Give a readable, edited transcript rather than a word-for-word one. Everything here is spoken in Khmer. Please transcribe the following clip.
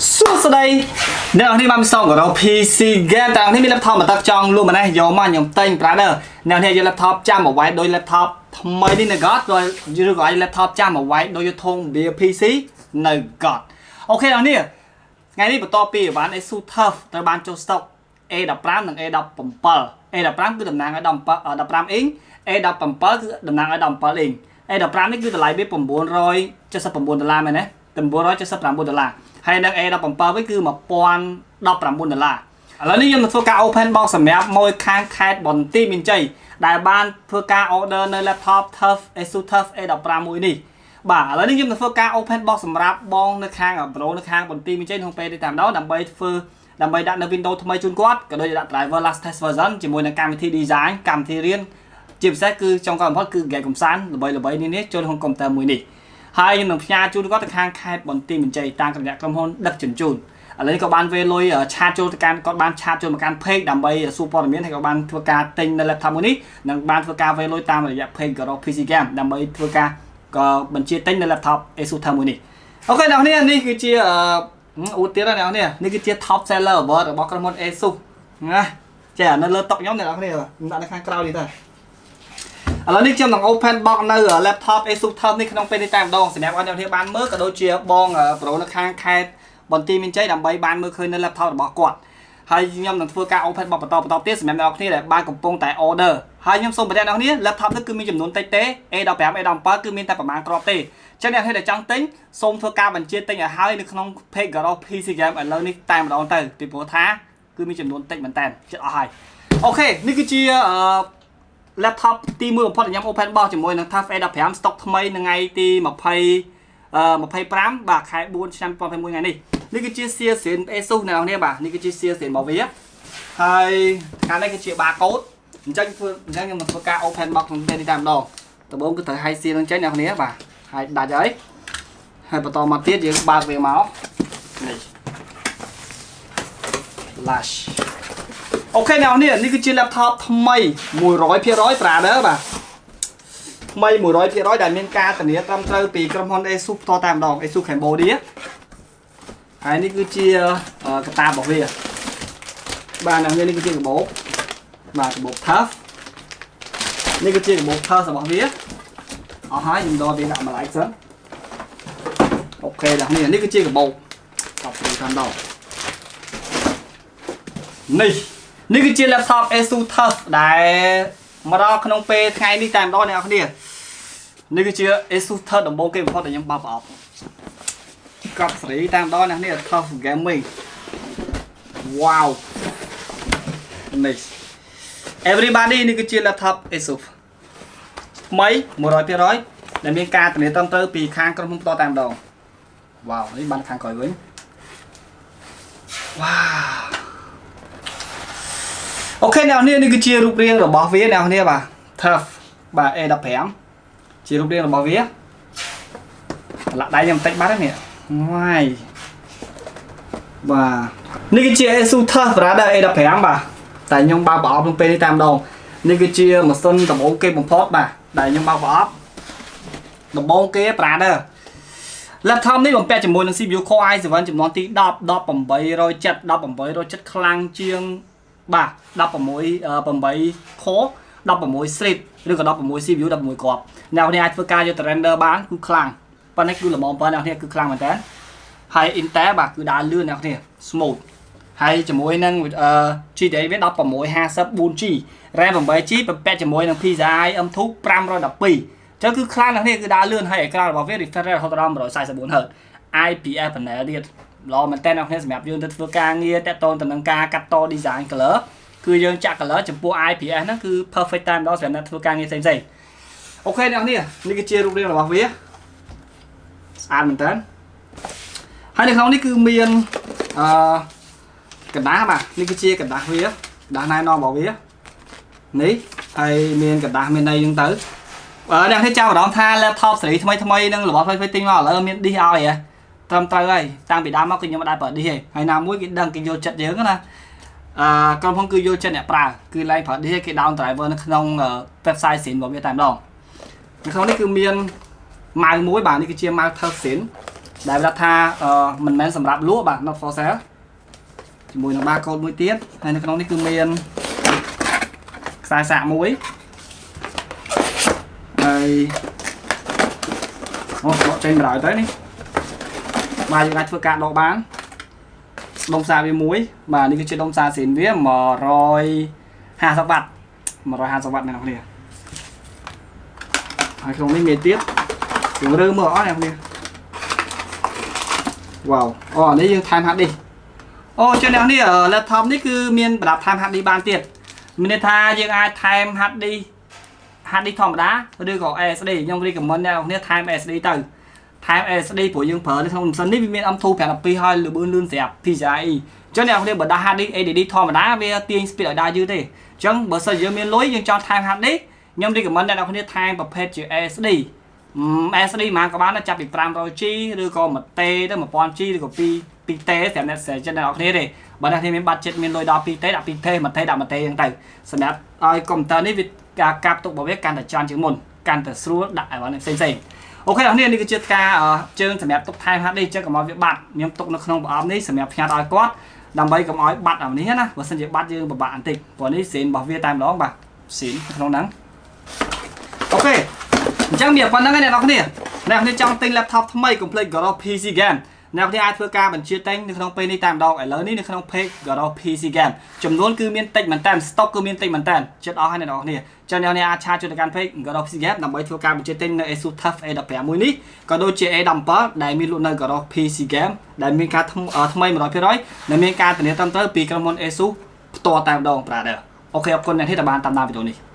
Suốt đây nếu như bạn xong của nó PC game tạiที่มี laptop มาตักจองluôn mà này do mà nhom tên brother แนวที่จะ laptop จ้ามาไว้โดย laptop ทำไมนี่นะก็โดยจะgọi laptop จ้ามาไว้โดยทงเบีย PC นะก็โอเคแล้วเนี่ยไงนี่ประตูปีบ้านไอ้สู้ทัฟแต่บ้านโจสต็อก A ดับปรามหนึ่ง A ดับปั๊มเปิล A ดับปรามคือตำแหน่งไอ้ดับปรามเอง A ดับปั๊มเปิลคือตำแหน่งไอ้ดับเปิลเอง A ดับปรามนี่คือตลาดเบี้ยผม$479ไหมนะ$479ហើយនឹង A 17វិញគឺ$1019ឥឡូវនេះខ្ញុំនឹងធ្វើការ open box សម្រាប់មួយខាងខេត្តបន្ទាយមានជ័យដែលបានធ្វើការ order នៅ laptop TUF Asus TUF A15 មួយនេះបាទឥឡូវនេះខ្ញុំនឹងធ្វើការ open box សម្រាប់បងនៅខាង Pro នៅខាងបន្ទាយមានជ័យក្នុងពេលនេះតែម្ដងដើម្បីដាក់នៅ Windows ថ្មីជូនគាត់ក៏ដូចជាដាក់ driver last test version ជាមួយនឹងកម្មវិធី design កម្មវិធីរៀនជាពិសេសគឺចុងក្រោយបំផុតគឺ game កំសាន្តល្បីៗនេះចូលក្នុង computer មួយនេះហើយខ្ញុំនឹងផ្ញើជូនគាត់ទៅខាងខេត្តបន្ទាយមានជ័យតាមរយៈក្រុមហ៊ុនដឹកជញ្ជូនឥឡូវនេះក៏បានវេលុយឆាតចូលទៅកាន់គាត់បានឆាតចូលមកកាន់ page ដើម្បីសួរព័ត៌មានហើយក៏បានធ្វើការទិញនៅ laptop មួយនេះនិងបានធ្វើការវេលុយតាមរយៈ page ក៏ PC Game ដើម្បីធ្វើការក៏បញ្ជាទិញនៅ laptop Asus TUF មួយនេះអូខេអ្នកនាងនេះគឺជាឧទាហរណ៍អ្នកនាងនេះគឺជា top seller award របស់ក្រុមហ៊ុន Asus ណាចេះនៅលើតុខ្ញុំអ្នកនាងខ្ញុំដាក់នៅខាងក្រៅនេះទៅឥឡូវនេះខ្ញុំនឹង open box នៅ laptop Asus TUF នេះក្នុងពេលនេះតែម្ដងសម្រាប់អ្នកនាងបានមើលក៏ដូចជាបងប្រូនៅខាងខេត្តបន្ទាយមានជ័យដើម្បីបានមើលឃើញនៅ laptop របស់គាត់ហើយខ្ញុំនឹងធ្វើការ open box បន្តទៀតសម្រាប់អ្នកនាងដែលបានកំពុងតែ order ហើយខ្ញុំសូមបញ្ជាក់អ្នកនាង laptop នេះគឺមានចំនួនតិចទេ A15 A17 គឺមានតែប្រមាណគ្រាប់ទេអញ្ចឹងអ្នកនាងដែលចង់ទិញសូមធ្វើការបញ្ជាទិញឲ្យហើយនៅក្នុង page Garage PC Game ឥឡូវនេះតែម្ដងទៅពីព្រោះថាគឺមានចំនួនតិចមែនតើចិត្តអស់ហើយអូខេនេះគឺជា laptop ទី1បំផុតខ្ញុំ open box ជាមួយនឹង TUF A15 stock ថ្មីនៅថ្ងៃទី25បាទខែ4ឆ្នាំ2021ថ្ងៃនេះនេះគឺជាសៀសៀន Asus អ្នកនរបាទនេះគឺជាសៀសៀនរបស់វាហើយខាងនេះគឺជា barcode អញ្ចឹងខ្ញុំនឹងធ្វើការ open box ក្នុងពេលនេះតែម្ដងដំបូងគឺត្រូវឲ្យសៀននឹងចេញអ្នកនរបាទហើយដាច់ហើយបន្តមកទៀតយើងបើកវាមកនេះ flash អូខេអ្នកនេះគឺជា laptop ថ្មី 100% brother បាទថ្មី 100% ដែលមានការធានាត្រឹមត្រូវពីក្រុមហ៊ុន Asus ផ្ទាល់តែម្ដង Asus Cambodia ហើយនេះគឺជាកតារបស់វាបាទអ្នកនេះគឺជាកាបូបបាទកាបូប TUF នេះគឺជាកាបូប TUF របស់វាអស់ហើយខ្ញុំដកវាដាក់ម្លាយសិនអូខេអ្នកនេះគឺជាកាបូបតបទៅតាមដងនេះគឺជា laptop Asus TUF ដែលមកដល់ក្នុងពេលថ្ងៃនេះតែម្ដងអ្នកនរនេះគឺជា Asus TUF ដំបូងគេបំផុតដែលខ្ញុំបោះប្រអប់កប់សេរីតែម្ដងអ្នកនេះ TUF Gaming wow នេះ everybody នេះគឺជា laptop Asus ថ្មី 100% ដែលមានការធានាត្រឹមត្រូវពីខាងក្រុមហ៊ុនផ្ទាល់តែម្ដង wow នេះបានខាងក្រោយវិញ wowអូខេអ្នកនាងនេះគឺជារូបរាងរបស់វាអ្នកនាងបាទ TUF បាទ A15 ជារូបរាងរបស់វាលាក់ដៃខ្ញុំបន្តិចបាត់ហ្នឹងវាយបាទនេះគឺជា Asus TUF brother A15 បាទតែខ្ញុំបើកប្រអប់ក្នុងពេលនេះតែម្ដងនេះគឺជាម៉ាស៊ីនដំបូងគេបំផុតបាទដែលខ្ញុំបើកប្រអប់ដំបូងគេ brother laptop នេះបំពាក់ជាមួយនឹង CPU Core i7 ចំនួនទី10 1870 ខ្លាំងជាងបាទ16 core 16 thread ឬក៏16 CPU 16គ្រាប់អ្នកនេះអាចធ្វើការយកទៅ render បានគឺខ្លាំងប៉ុន្តែគឺល្មមប៉ុណ្ណេះអ្នកនេះគឺខ្លាំងមែនតើហើយ Intel បាទគឺដើរលឿនអ្នកនេះ smooth ហើយជាមួយនឹង GDDR វា 1650 4G RAM 8G បំពាក់ជាមួយនឹង PCIe M2 512ចឹងគឺខ្លាំងអ្នកនេះគឺដើរលឿនហើយអេក្រង់របស់វា refresh rate រហូតដល់ 144Hz IPS panel ទៀតល្អមែនតើអ្នកនេះសម្រាប់យើងទៅធ្វើការងារតាក់ទងទៅនឹងការកាត់ត design color គឺយើងចាក់ color ចំពោះ IPS ហ្នឹងគឺ perfect តែម្ដងសម្រាប់អ្នកធ្វើការងារផ្សេងៗអូខេអ្នកនេះគឺជារូបរាងរបស់វាស្អាតមែនតើហើយនៅក្នុងនេះគឺមានកណ្ដាស់បាទនេះគឺជាកណ្ដាស់វាកណ្ដាស់ណែនាំរបស់វានេះហើយមានកណ្ដាស់មានន័យហ្នឹងទៅអ្នកនេះចាំអារម្មណ៍ថា laptop សេរីថ្មីនឹងរបស់ផ្សេងទិញមកឥឡូវមាន disk ឲ្យហ៎ត្រឹមត្រូវហើយតាំងពីដើមមកគឺខ្ញុំមិនដែរប្រើ disk ទេហើយណាមួយគេដឹងគេយល់ចិត្តយើងណាក្រុមហ៊ុនគឺយល់ចិត្តអ្នកប្រើគឺឡើងប្រើ disk គេ down driver នៅក្នុង website សិនរបស់វាតែម្ដងនៅក្នុងនេះគឺមានម៉ៅមួយបាទនេះគឺជាម៉ៅ TUF សិន đại là tha mình men sầm rạp lúa bạn not for sale mùi nó ba con mũi tiết hay là cái nó cứ miên xài xạ muối đây họ trên rồi tới đi ba chúng ta chưa cạn độ bán đông xa với muối mà đi cái chuyện đông xa xỉn với mà rồi hà sọc vặt mà rồi hà sọc vặt này nào kìa không biết miền tiết đừng rơ mỡ này không kìa wow đấy dương time hạt đi cho nên đi ở laptopនេះគឺមានប្រដាប់ time hard điបានទៀតមានថាយើងអាច time hard đi hard ធម្មតាឬក៏ SSD ខ្ញុំ recommend អ្នកនរ time SSD ទៅ time SSD ព្រោះយើងប្រើនៅក្នុងម៉ាស៊ីននេះវាមាន M2 512ហើយលឿនលឿនស្រាប់ PCIe អញ្ចឹងអ្នកនរបើដាក់ hard disk SSD ធម្មតាវាទាញ speed ឲ្យដើរយឺតទេអញ្ចឹងបើសិនយើងមានលុយយើងចង់ time hard នេះខ្ញុំ recommend អ្នកនរ time ប្រភេទជា SSD SSD មកក៏បានចាប់ពី 500G ឬក៏ 1T ទៅ 1000G ឬក៏ 2T សម្រាប់អ្នកចិត្តអ្នកនរគ្នាទេបើអ្នកគ្នាមានបាត់ចិត្តមានលុយដល់ 2T ដាក់ 2T 1T ដាក់ 1T អញ្ចឹងទៅសម្រាប់ឲ្យកុំព្យូទ័រនេះវាការកាប់ទុករបស់វាកាន់តែច្រើនជាងមុនកាន់តែស្រួលដាក់ឲ្យបានផ្សេងអូខេអ្នកនេះគឺជាការជើងសម្រាប់ទុក time hard នេះអញ្ចឹងកុំឲ្យវាបាត់ខ្ញុំទុកនៅក្នុងប្រអប់នេះសម្រាប់ផ្ញើឲ្យគាត់ដើម្បីកុំឲ្យបាត់អានេះណាបើមិនជាបាត់យើងពិបាកបន្តិចព្រោះនេះសេនរបស់វាតែម្ដងបាទសេនក្នុងហ្នឹងអូខេអញ្ចឹងមានប៉ុណ្្នឹងឯងអ្នកនរគ្នាអ្នកនេះចង់ទិញ laptop ថ្មី complete Garof PC Game អ្នកនេះអាចធ្វើការបញ្ជាទិញនៅក្នុងពេលនេះតែម្ដងឥឡូវនេះនៅក្នុង page Garof PC Game ចំនួនគឺមានតិចមែនតើ stock គឺមានតិចមែនតើចិត្តអស់ហើយអ្នកនរគ្នាចឹងអ្នកនេះអាចឆាចូលទៅកាន់ page Garof PC Game ដើម្បីធ្វើការបញ្ជាទិញនៅ Asus TUF A15 មួយនេះក៏ដូចជា A17 ដែលមានលក់នៅ Garof PC Game ដែលមានការថ្មី 100% ដែលមានការធានាត្រឹមត្រូវពីក្រុមហ៊ុន Asus ផ្ទាល់តែម្ដងប្រាដឺអូខេអរគុណអ្នកនេះដែលបានតាមដានវីដេអូនេះ